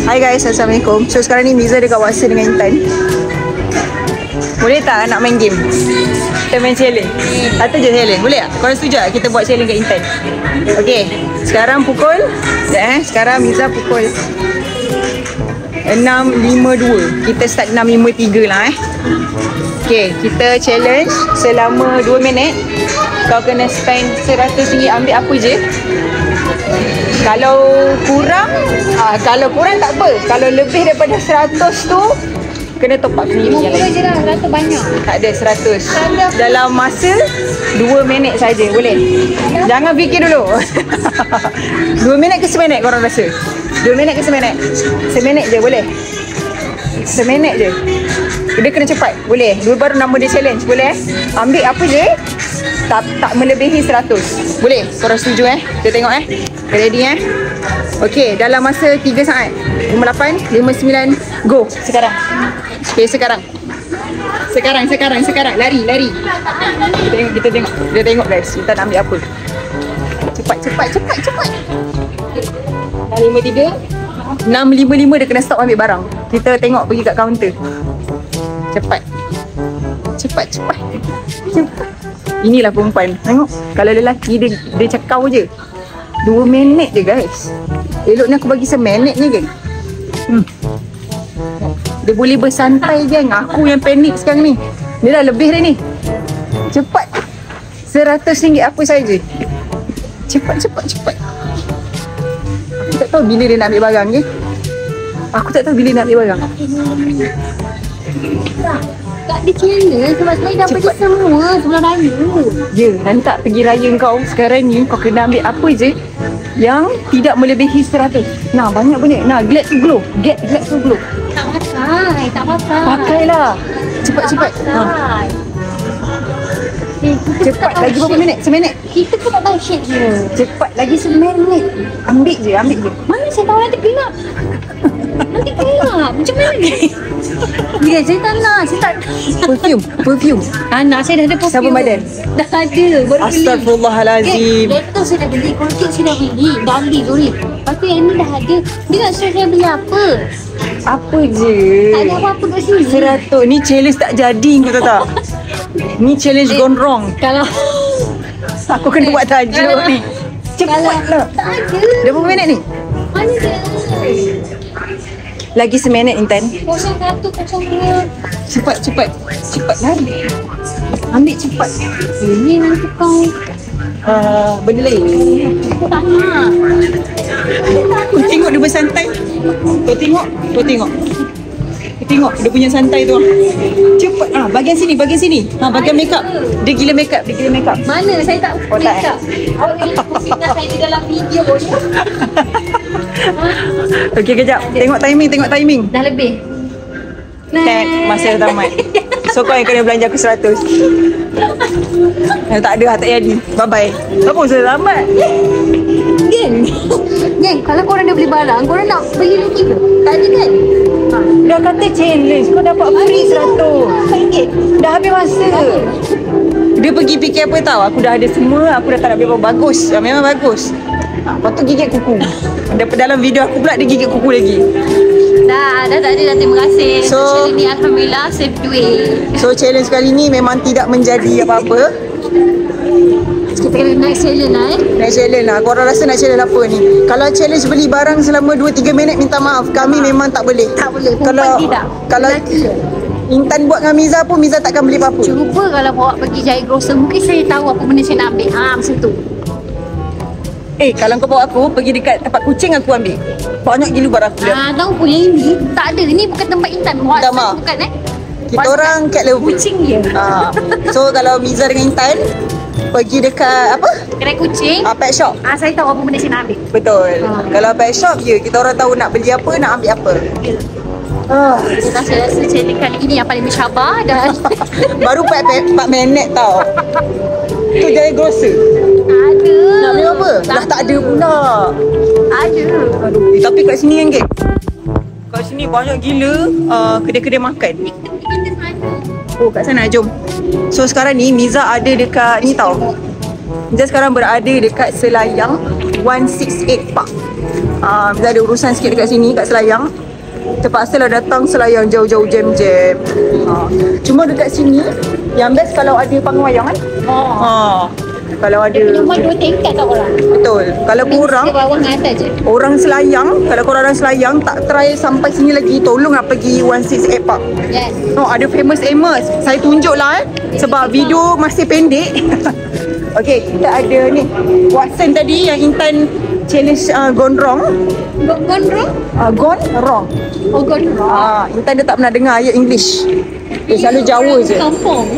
Hai guys, Assalamualaikum. So sekarang ni Miza dekat WhatsApp dengan Intan. Boleh tak nak main game? Kita main challenge. Satu je challenge, boleh tak? Korang setuju tak kita buat challenge kat Intan? Okay, sekarang pukul sekarang Miza pukul 6.52. Kita start 6.53 lah Okay, kita challenge selama 2 minit. Kau kena spend RM100. Ambil apa je. Kalau kurang tak apa. Kalau lebih daripada 100 tu kena top up sendiri. 50 je lah, 100 banyak. Tak ada 100. Dalam masa 2 minit saja, boleh? Jangan fikir dulu. 2 minit ke seminit korang rasa? 2 minit ke seminit? Seminit je boleh? Seminit je. Dia kena cepat, boleh? Dua baru nama dia challenge, boleh? Ambil apa je, tak melebihi 100. Boleh? Korang setuju Kita tengok Ready Okay, dalam masa 3 saat. 58, 59, go. Sekarang. Okay, sekarang. Lari. Kita tengok. Dia tengok guys, kita nak ambil apa. Cepat. Dah 53, 6.55 dia kena stop ambil barang. Kita tengok pergi kat kaunter. Cepat. Inilah perempuan. Tengok. Kalau lelaki dia cakap je 2 minit je guys. Eloknya aku bagi seminit ni geng. Dia boleh bersantai geng. Aku yang panik sekarang ni. Dia dah lebih dah ni. Cepat. RM100 apa saja. Cepat. Aku tak tahu bila dia nak ambil barang ke. Tak ada channel sebab saya dah pergi semua sebelum raya. Ya, nanti tak pergi raya kau. Sekarang ni kau kena ambil apa je yang tidak melebihi 100. Nah, banyak. Nah, Glad to Glow. Get Glad to Glow. Tak pakai. Pakailah. Cepat. Cepat. Lagi berapa minit? Seminit. Kita pun tak tahu shit je. Cepat. Lagi seminit. Ambil je. Mana saya tahu nanti gelap. Macam mana ni? Ya, saya tak nak. Perfume. Tak nak, saya dah ada perfume. Sabun badan. Dah ada, baru beli. Astagfirullahalazim. Laptop saya dah beli, Colgate saya dah beli. Dali, sorry. Lepas tu yang ni dah ada. Dia nak suruh saya beli apa? Apa je? Tak ada apa-apa kat sini. 100. Ni challenge tak jadi, kau tahu tak? Ni challenge gone wrong. Kalau Aku kena buat tajuk ni. Cepatlah. tak ada. Dah berapa minit ni? Mana dia? Lagi seminit Intan. 01, 02. Cepat lari. Ambil cepat. Ini nanti kau. Benda lain. Aku tak nak. Kau tengok dia bersantai. Kau tengok dia punya santai tu. Cepat. Bahagian sini. Bahagian makeup. Dia gila makeup. Mana? Saya tak Oh, tak, makeup. Awak jangan pusingkan saya di dalam video. Okey, kejap. Tengok timing. Dah lebih. Masa dah tamat. So kau yang kena belanja aku 100. Tak ada, tak jadi. Bye-bye. Apa sudah tamat? Geng, kalau korang dah beli barang, korang nak beli lagi ke? Tak ada kan? Dah kata challenge, kau dapat free 100. Dah habis masa. Dia pergi fikir apa tahu? Aku dah ada semua, aku dah tak nak beli apa. Bagus, memang bagus. Lepas tu gigit kuku. Dalam video aku pula dia gigit kuku lagi. Dah tak ada. Terima kasih. So, challenge ni Alhamdulillah save duit. So challenge kali ni memang tidak menjadi apa-apa. Kita kena naik challenge lah Nak challenge lah. Korang rasa nak challenge apa ni? Kalau challenge beli barang selama 2-3 minit, minta maaf. Kami memang tak boleh. Tak boleh. Kalau Intan buat dengan Miza pun, Miza takkan beli apa-apa. Cuba kalau bawa pergi Jaya Grocer, mungkin saya tahu apa benda saya nak ambil. Macam tu. Kalau kau bawa aku pergi dekat tempat kucing, aku ambil. Banyak gila barang aku lihat. Tahu pun yang ini tak ada. Ini bukan tempat Intan. Minta maaf. Bukan Kita orang cat lover. Kucing dia. So kalau Miza dengan Intan pergi dekat apa? Kedai kucing. Pet shop. Saya tahu apa benda saya nak ambil. Betul. Kalau pet shop je, kita orang tahu nak beli apa, nak ambil apa. Saya rasa challenge kali ini yang paling mencabar dan baru 4 minit tau. Tu Jaya Grocer. ada. Nak beli apa? Dah tak ada pula. Ada. Aduh, tapi kat sini kan geng, kat sini banyak gila kedai-kedai makan. Oh, kat sana, jom. So sekarang ni Miza ada dekat ni tau. Miza sekarang berada dekat Selayang 168 Park. Miza ada urusan sikit dekat sini, kat Selayang. Terpaksalah datang Selayang jauh-jauh jam-jam. Cuma dekat sini yang best kalau ada panggung wayang kan. Kalau ada Nomor 2 tingkat tak orang. betul. Kalau korang Bawah dengan atas je. orang Selayang, kalau korang orang Selayang tak try sampai sini lagi, tolonglah pergi 168 Park. Yes. Ada famous Amos. Saya tunjuklah sebab video masih pendek. Okey, kita ada ni Watson tadi yang Intan challenge gone wrong. Gondrong? Gone wrong. Oh, gondrong. Intan dia tak pernah dengar ayat English. Dia selalu Jawa je. Kampung.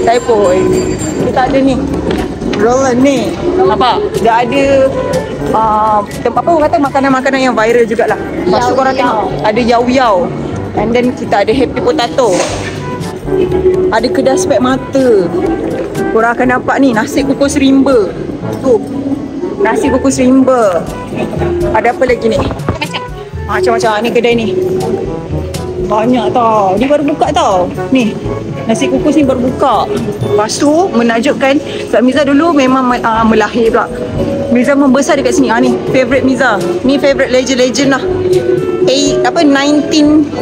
Saya pun. Kita ada ni roller ni. Nampak? Dia ada tempat apa orang kata makanan-makanan yang viral jugalah. Lepas tu korang tengok ada yao-yao. And then kita ada happy potato. Ada kedai spek mata. Korang akan nampak ni nasi kukus rimba. Tu. Nasi kukus rimba. Ada apa lagi ni? Macam-macam ni kedai ni. Banyak tau. Dia baru buka tau. Ni. Nasi kukus ni baru buka. Lepas tu menakjubkan sebab Miza dulu memang melahir pula. Miza membesar dekat sini. Ni favorite Miza. Ni favorite legend lah. 1901.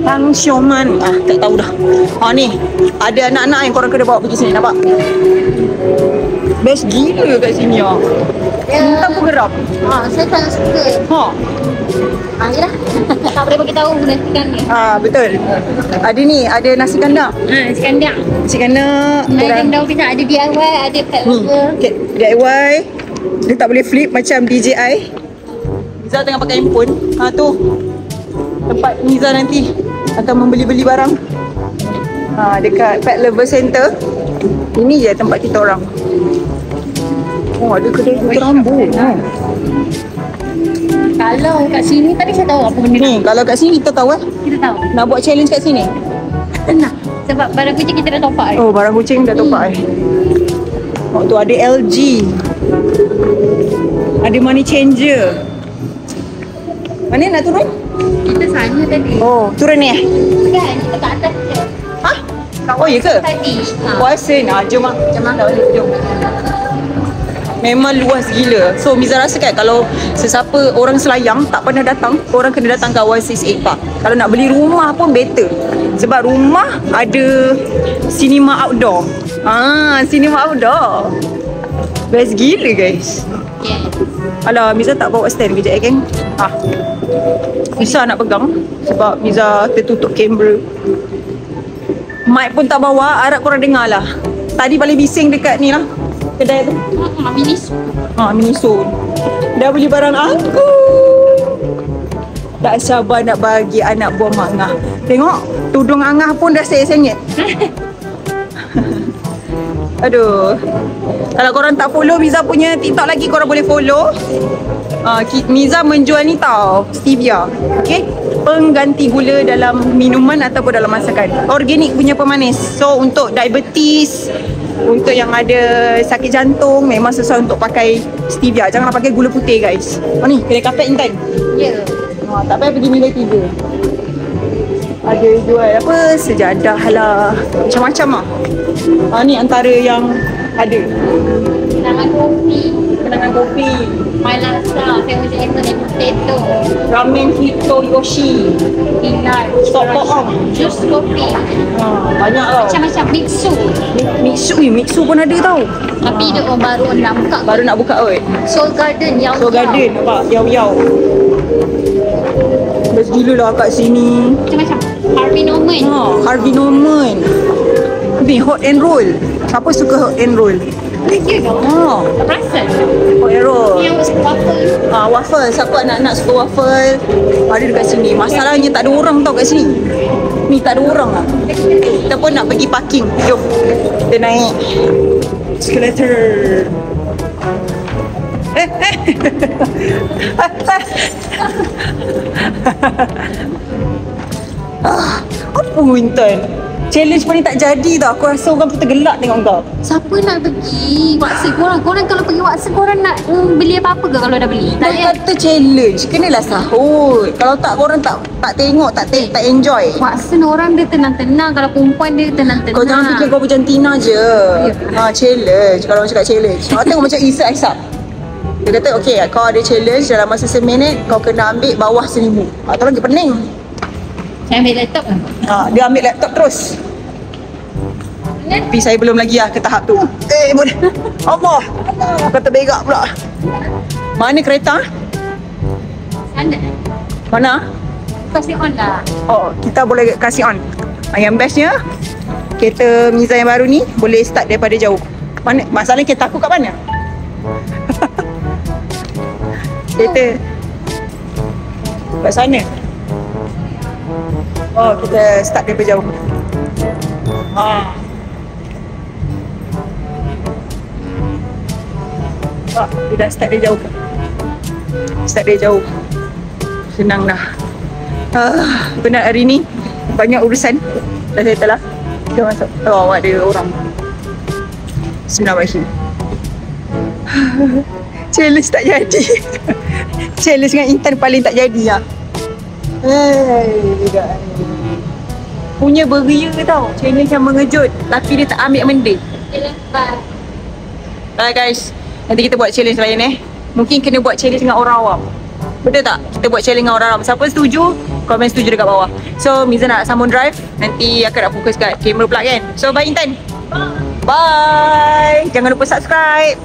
Tang Xiaoman. Tak tahu dah. Ni ada anak-anak yang korang kena bawa pergi sini. Nampak? Best gila kat sini Entah pun geram. Saya tak suka. Yelah. Tak boleh bagi tahu nasi kandang. Betul. Ada ni, ada nasi kandang. Nasi kandang. Nasi kandang. Nasi kandang kita ada DIY, ada pet lover. DIY. Dia tak boleh flip macam DJI. Miza tengah pakai handphone. Tu. Tempat Miza nanti akan membeli-beli barang. Dekat Pet Lover Center. Ini je tempat kita orang. Ada kedai kuku rambut. Kalau kat sini tadi saya tahu apa benda Ni, kalau kat sini kita tahu kita tahu. nak buat challenge kat sini. Tenang. Sebab barang kucing kita dah top up. Barang kucing dah top up tu ada LG. Ada money changer. Mana nak turun? Kita sana tadi. Turun ni Kan, kita kat atas je. Oh, ya ke? Tadi. Puasa jom tak boleh, jom. Memang luas gila. So Miza rasa kan kalau sesiapa orang Selayang tak pernah datang, korang kena datang ke 168 Park. Kalau nak beli rumah pun better. Sebab rumah ada cinema outdoor. Cinema outdoor. Best gila guys. Alah, Miza tak bawa stand kejap geng. Susah nak pegang sebab Miza tertutup kamera. Mic pun tak bawa, harap korang dengar lah. Tadi paling bising dekat ni lah kedai tu. Miniso. Dah beli barang aku. Tak sabar nak bagi anak buah Mak Ngah. Tengok, tudung Angah pun dah sengit-sengit. Aduh. Kalau korang tak follow Miza punya TikTok lagi, korang boleh follow. Miza menjual ni tau, stevia. Okay, pengganti gula dalam minuman ataupun dalam masakan. Organik punya pemanis. So untuk diabetes, untuk yang ada sakit jantung, memang sesuai untuk pakai stevia. Janganlah pakai gula putih guys. Ni kedai kapet Intan. Ya. Tak payah pergi nilai 3. Ada jual apa, sejadah lah, macam-macam lah. Ni antara yang ada. Kenangan kopi. My laksa, saya macam itu dan potato. Ramen Hito Yoshi. Peanut. Stop bohong. Jus kopi. Banyak tau. Macam-macam mixu. Mixu pun ada tau. Tapi dia baru nak buka. Baru nak buka kot. Soul Garden yang Soul Garden nampak, yau-yau. Best gila lah kat sini. Macam-macam. Harvey Norman. Harvey Norman. Ni hot and roll. Siapa suka hot and roll? Ya ke? Tak perasan. Hot and roll. Yang waffle. Waffle. Siapa anak-anak suka waffle? Ada dekat sini. Masalahnya tak ada orang tau kat sini. Ni tak ada orang lah. Kita pun nak pergi parking. Jom. Kita naik escalator. Apa Winton? Challenge pun ni tak jadi tau. Aku rasa orang pun tergelak tengok kau. Siapa nak pergi waksa korang? Korang kalau pergi waksa korang nak beli apa-apa ke kalau dah beli? Tak kata challenge, kenalah sahut. Kalau tak korang tak tengok, tak enjoy. Waksa orang dia tenang-tenang. Kalau perempuan dia tenang-tenang. Kau jangan fikir kau berjantina je. Challenge. Kalau orang cakap challenge. Tengok macam Isa Aisyah. Dia kata okey, kau ada challenge dalam masa 1 minit kau kena ambil bawah 1,000. Atau lagi pening. Saya ambil laptop kan? Dia ambil laptop terus. Tapi saya belum lagi ke tahap tu. Allah. Kata begak pula. Mana kereta? Sana. Mana? Kasih on lah. Oh, kita boleh kasih on. Yang bestnya, kereta Miza yang baru ni boleh start daripada jauh. Mana? Masalahnya kereta aku kat mana? Kereta kat sana. Oh, kita start daripada jauh. Dia dah start dari jauh. Start dari jauh. Senang dah. Penat hari ni. Banyak urusan. Dah settle lah. Kita masuk. Oh, ada orang. Bismillahirrahmanirrahim. Challenge tak jadi. Challenge dengan Intan paling tak jadi lah. Punya beria tau. Challenge yang mengejut. Tapi dia tak ambil benda. Bye guys. Nanti kita buat challenge lain Mungkin kena buat challenge dengan orang awam. Betul tak? Kita buat challenge dengan orang awam. Siapa setuju, komen setuju dekat bawah. So Miza nak sambung drive. Nanti aku nak fokus kat kamera pula kan. So bye Intan. Bye. Jangan lupa subscribe.